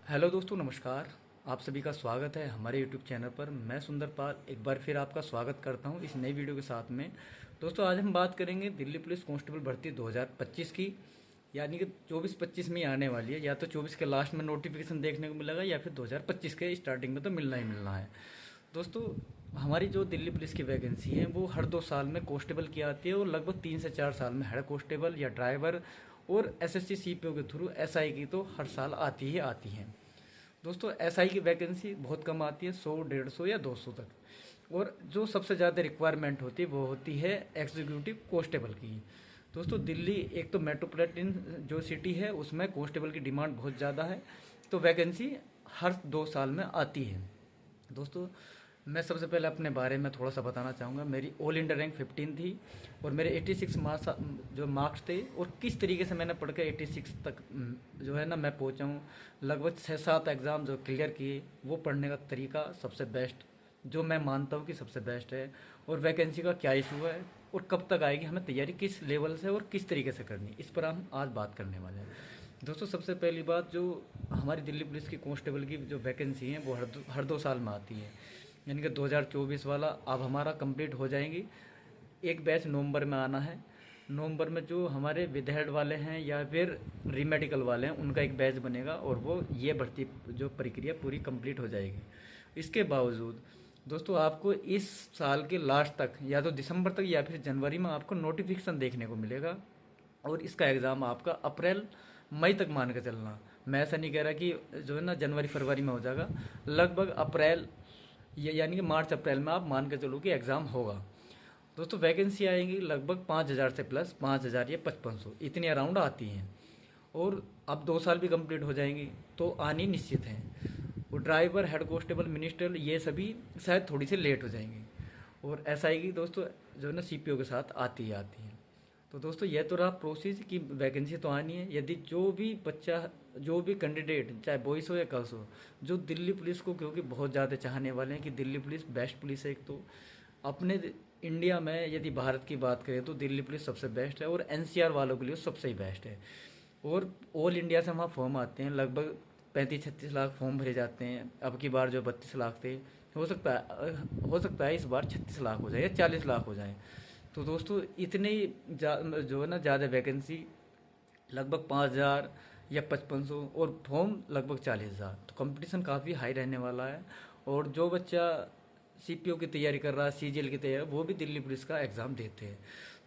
Hello दोस्तों, नमस्कार। आप सभी का स्वागत है हमारे यूट्यूब चैनल पर। मैं सुंदर पाल एक बार फिर आपका स्वागत करता हूं इस नई वीडियो के साथ में। दोस्तों, आज हम बात करेंगे दिल्ली पुलिस कांस्टेबल भर्ती 2025 की, यानी कि 24-25 में ही आने वाली है। या तो 24 के लास्ट में नोटिफिकेशन देखने को मिलेगा या फिर 2025 के स्टार्टिंग में तो मिलना ही मिलना है। दोस्तों, हमारी जो दिल्ली पुलिस की वैकेंसी है वो हर 2 साल में कांस्टेबल की आती है और लगभग 3 से 4 साल में हेड कांस्टेबल या ड्राइवर और एसएससी सीपीओ के थ्रू एसआई की तो हर साल आती ही आती है। दोस्तों, एसआई की वैकेंसी बहुत कम आती है, 100, 150 या 200 तक। और जो सबसे ज़्यादा रिक्वायरमेंट होती है वो होती है एग्जीक्यूटिव कांस्टेबल की। दोस्तों, दिल्ली एक तो मेट्रोपॉलिटन जो सिटी है उसमें कांस्टेबल की डिमांड बहुत ज़्यादा है, तो वैकेंसी हर 2 साल में आती है। दोस्तों, मैं सबसे पहले अपने बारे में थोड़ा सा बताना चाहूँगा। मेरी ऑल इंडिया रैंक 15 थी और मेरे 86 मार्क्स जो मार्क्स थे, और किस तरीके से मैंने पढ़ के 86 तक जो है ना मैं पहुँचा हूँ। लगभग 6-7 एग्ज़ाम जो क्लियर किए, वो पढ़ने का तरीका सबसे बेस्ट, जो मैं मानता हूँ कि सबसे बेस्ट है। और वैकेंसी का क्या इशू है और कब तक आएगी, हमें तैयारी किस लेवल से और किस तरीके से करनी, इस पर हम आज बात करने वाले हैं। दोस्तों, सबसे पहली बात, जो हमारी दिल्ली पुलिस की कांस्टेबल की जो वैकेंसी है वो हर 2 साल में आती है। यानी कि 2024 वाला अब हमारा कंप्लीट हो जाएंगी। एक बैच नवंबर में आना है। नवंबर में जो हमारे विधेयक वाले हैं या फिर रीमेडिकल वाले हैं उनका एक बैच बनेगा और वो ये भर्ती जो प्रक्रिया पूरी कंप्लीट हो जाएगी। इसके बावजूद दोस्तों, आपको इस साल के लास्ट तक या तो दिसंबर तक या फिर जनवरी में आपको नोटिफिकेशन देखने को मिलेगा। और इसका एग्ज़ाम आपका अप्रैल मई तक मान के चलना। मैं ऐसा नहीं कह रहा कि जो है ना जनवरी फरवरी में हो जाएगा, लगभग अप्रैल यानी कि मार्च अप्रैल में आप मान के चलो कि एग्ज़ाम होगा। दोस्तों, वैकेंसी आएंगी लगभग 5,000 से प्लस, 5,000 या 5500 इतनी अराउंड आती हैं। और अब 2 साल भी कंप्लीट हो जाएंगी तो आनी निश्चित है। और ड्राइवर, हेड कांस्टेबल, मिनिस्टर ये सभी शायद थोड़ी सी लेट हो जाएंगी। और ऐसा आएगी दोस्तों जो है ना सीपीओ के साथ आती ही आती है। तो दोस्तों, यह तो रहा प्रोसेस की वैकेंसी तो आनी है। यदि जो भी बच्चा, जो भी कैंडिडेट, चाहे बॉयज़ हो या गर्ल्स हो, जो दिल्ली पुलिस को क्योंकि बहुत ज़्यादा चाहने वाले हैं कि दिल्ली पुलिस बेस्ट पुलिस है, एक तो अपने इंडिया में यदि भारत की बात करें तो दिल्ली पुलिस सबसे बेस्ट है और एनसीआर वालों के लिए सबसे ही बेस्ट है। और ऑल इंडिया से वहाँ फॉर्म आते हैं, लगभग 35-36 लाख फॉर्म भरे जाते हैं। अब की बार जो 32 लाख थे, हो सकता है इस बार 36 लाख हो जाए या 40 लाख हो जाए। तो दोस्तों, इतनी जो है ना ज़्यादा वैकेंसी, लगभग 5,000 या 5500 और फॉर्म लगभग 40,000, तो कंपटीशन काफ़ी हाई रहने वाला है। और जो बच्चा सीपीओ की तैयारी कर रहा है, सीजीएल की तैयारी, वो भी दिल्ली पुलिस का एग्ज़ाम देते हैं।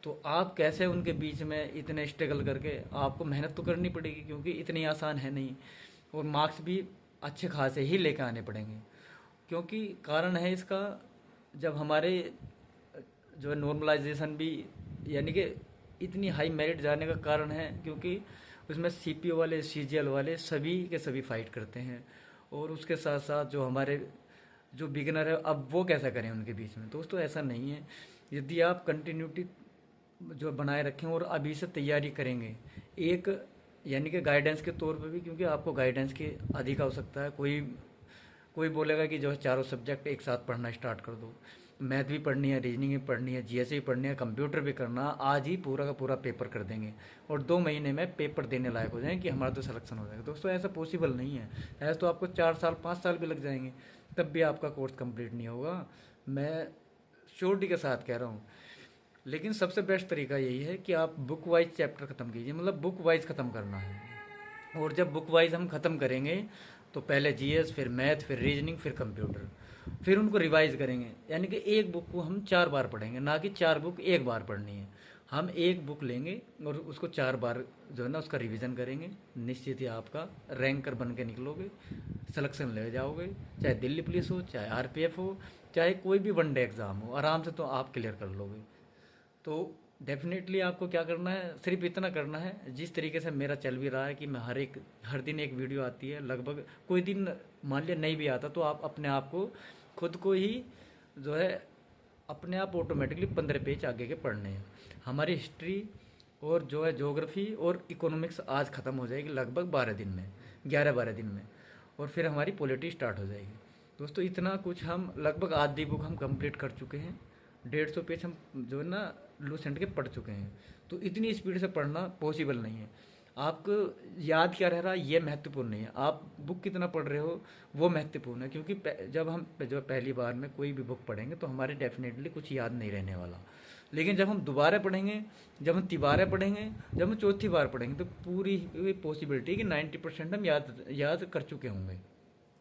तो आप कैसे उनके बीच में इतने स्ट्रगल करके, आपको मेहनत तो करनी पड़ेगी क्योंकि इतनी आसान है नहीं। और मार्क्स भी अच्छे खासे ही लेकर आने पड़ेंगे, क्योंकि कारण है इसका, जब हमारे जो है नॉर्मलाइजेशन भी, यानी कि इतनी हाई मेरिट जाने का कारण है क्योंकि उसमें सीपीओ वाले, सीजीएल वाले सभी के सभी फाइट करते हैं। और उसके साथ साथ जो हमारे जो बिगिनर है, अब वो कैसा करें उनके बीच में। दोस्तों, ऐसा नहीं है। यदि आप कंटिन्यूटी जो बनाए रखें और अभी से तैयारी करेंगे, एक यानी कि गाइडेंस के तौर पे भी, क्योंकि आपको गाइडेंस की अधिक आवश्यकता है। कोई कोई बोलेगा कि जो है चारों सब्जेक्ट एक साथ पढ़ना स्टार्ट कर दो, मैथ भी पढ़नी है, रीजनिंग भी पढ़नी है, जीएस भी पढ़नी है, कंप्यूटर भी करना, आज ही पूरा का पूरा पेपर कर देंगे और 2 महीने में पेपर देने लायक हो जाएंगे कि हमारा तो सिलेक्शन हो जाएगा। दोस्तों, ऐसा पॉसिबल नहीं है। ऐसा तो आपको 4 साल 5 साल भी लग जाएंगे, तब भी आपका कोर्स कंप्लीट नहीं होगा। मैं श्योरिटी के साथ कह रहा हूँ। लेकिन सबसे बेस्ट तरीका यही है कि आप बुक वाइज चैप्टर ख़त्म कीजिए, मतलब बुक वाइज ख़त्म करना है। और जब बुक वाइज हम ख़त्म करेंगे तो पहले जीएस, फिर मैथ, फिर रीजनिंग, फिर कंप्यूटर, फिर उनको रिवाइज करेंगे। यानी कि एक बुक को हम 4 बार पढ़ेंगे, ना कि 4 बुक एक बार पढ़नी है। हम एक बुक लेंगे और उसको 4 बार जो है ना उसका रिवीजन करेंगे। निश्चित ही आपका रैंकर बन के निकलोगे, सिलेक्शन ले जाओगे। चाहे दिल्ली पुलिस हो, चाहे आरपीएफ हो, चाहे कोई भी वनडे एग्ज़ाम हो, आराम से तो आप क्लियर कर लोगे। तो डेफिनेटली आपको क्या करना है, सिर्फ इतना करना है, जिस तरीके से मेरा चल भी रहा है कि मैं हर दिन एक वीडियो आती है। लगभग कोई दिन मान लिया नहीं भी आता तो आप अपने आप को, खुद को ही जो है अपने आप ऑटोमेटिकली 15 पेज आगे के पढ़ने हैं। हमारी हिस्ट्री और जो है ज्योग्राफी और इकोनॉमिक्स आज ख़त्म हो जाएगी लगभग 12 दिन में, 11-12 दिन में। और फिर हमारी पॉलिटी स्टार्ट हो जाएगी। दोस्तों, इतना कुछ हम लगभग आधी बुक हम कंप्लीट कर चुके हैं। 150 पेज हम जो है ना लूसेंट के पढ़ चुके हैं। तो इतनी स्पीड से पढ़ना पॉसिबल नहीं है। आपको याद क्या रह रहा है ये महत्वपूर्ण नहीं है, आप बुक कितना पढ़ रहे हो वो महत्वपूर्ण है। क्योंकि जब हम जो पहली बार में कोई भी बुक पढ़ेंगे तो हमारे डेफिनेटली कुछ याद नहीं रहने वाला। लेकिन जब हम दोबारा पढ़ेंगे, जब हम तिबारा पढ़ेंगे, जब हम चौथी बार पढ़ेंगे तो पूरी पॉसिबिलिटी कि 90% हम याद कर चुके होंगे।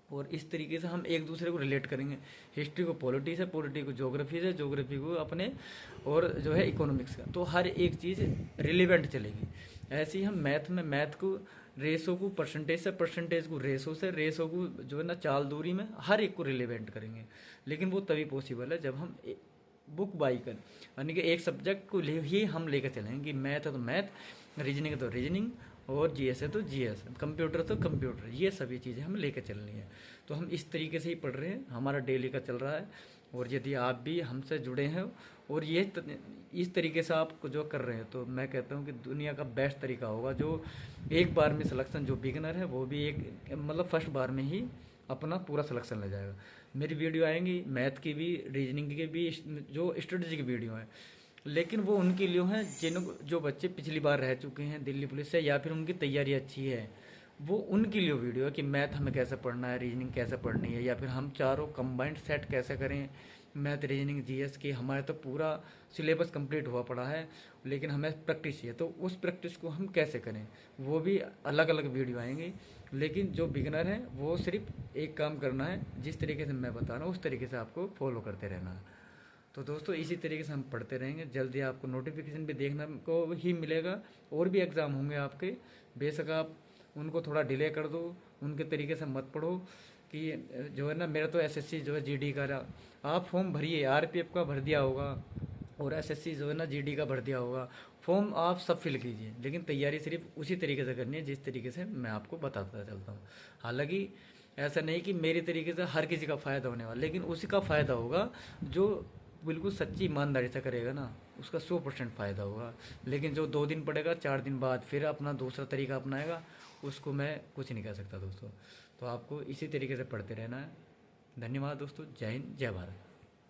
और इस तरीके से हम एक दूसरे को रिलेट करेंगे। हिस्ट्री को पॉलिटी से, पॉलिटी को ज्योग्राफी से, ज्योग्राफी को अपने और जो है इकोनॉमिक्स का, तो हर एक चीज़ रिलेवेंट चलेगी। ऐसे ही हम मैथ में मैथ को रेसो को परसेंटेज से, परसेंटेज को रेसो से, रेसो को जो है ना चाल दूरी में, हर एक को रिलेवेंट करेंगे। लेकिन वो तभी पॉसिबल है जब हम बुक बाई कर, यानी कि एक सब्जेक्ट को ही हम लेकर चलेंगे कि मैथ है तो मैथ, रीजनिंग है तो रीजनिंग, और जीएस है तो जीएस, कंप्यूटर तो कंप्यूटर, ये सभी चीज़ें हमें लेकर चलनी है। तो हम इस तरीके से ही पढ़ रहे हैं, हमारा डेली का चल रहा है। और यदि आप भी हमसे जुड़े हैं और ये इस तरीके से आप जो कर रहे हैं, तो मैं कहता हूँ कि दुनिया का बेस्ट तरीका होगा। जो एक बार में सिलेक्शन, जो बिगिनर है वो भी एक मतलब फर्स्ट बार में ही अपना पूरा सिलेक्शन ले जाएगा। मेरी वीडियो आएंगी मैथ की भी, रीजनिंग की भी, जो स्ट्रेटजी की वीडियो है, लेकिन वो उनके लिए हैं जिनको, जो बच्चे पिछली बार रह चुके हैं दिल्ली पुलिस से या फिर उनकी तैयारी अच्छी है, वो उनके लिए वीडियो है कि मैथ हमें कैसे पढ़ना है, रीजनिंग कैसे पढ़नी है, या फिर हम चारों कंबाइंड सेट कैसे करें, मैथ रीजनिंग जीएस की। हमारे तो पूरा सिलेबस कंप्लीट हुआ पड़ा है, लेकिन हमें प्रैक्टिस चाहिए, तो उस प्रैक्टिस को हम कैसे करें, वो भी अलग अलग वीडियो आएंगे। लेकिन जो बिगनर है वो सिर्फ एक काम करना है, जिस तरीके से मैं बता रहा हूँ उस तरीके से आपको फॉलो करते रहना है। तो दोस्तों इसी तरीके से हम पढ़ते रहेंगे, जल्दी आपको नोटिफिकेशन भी देखने को ही मिलेगा। और भी एग्ज़ाम होंगे आपके, बेशक आप उनको थोड़ा डिले कर दो, उनके तरीके से मत पढ़ो कि जो है ना, मेरा तो एसएससी जो है जीडी का रहा, आप फॉर्म भरिए, आरपीएफ का भर दिया होगा और एसएससी जो है ना जीडी का भर दिया होगा, फॉर्म आप सब फिल कीजिए, लेकिन तैयारी सिर्फ उसी तरीके से करनी है जिस तरीके से मैं आपको बताता चलता हूँ। हालांकि ऐसा नहीं कि मेरी तरीके से हर किसी का फ़ायदा होने वाला, लेकिन उसी का फ़ायदा होगा जो बिल्कुल सच्ची ईमानदारी से करेगा ना, उसका 100% फ़ायदा होगा। लेकिन जो 2 दिन पढ़ेगा, 4 दिन बाद फिर अपना दूसरा तरीका अपनाएगा, उसको मैं कुछ नहीं कह सकता दोस्तों। तो आपको इसी तरीके से पढ़ते रहना है। धन्यवाद दोस्तों, जय हिंद, जय भारत।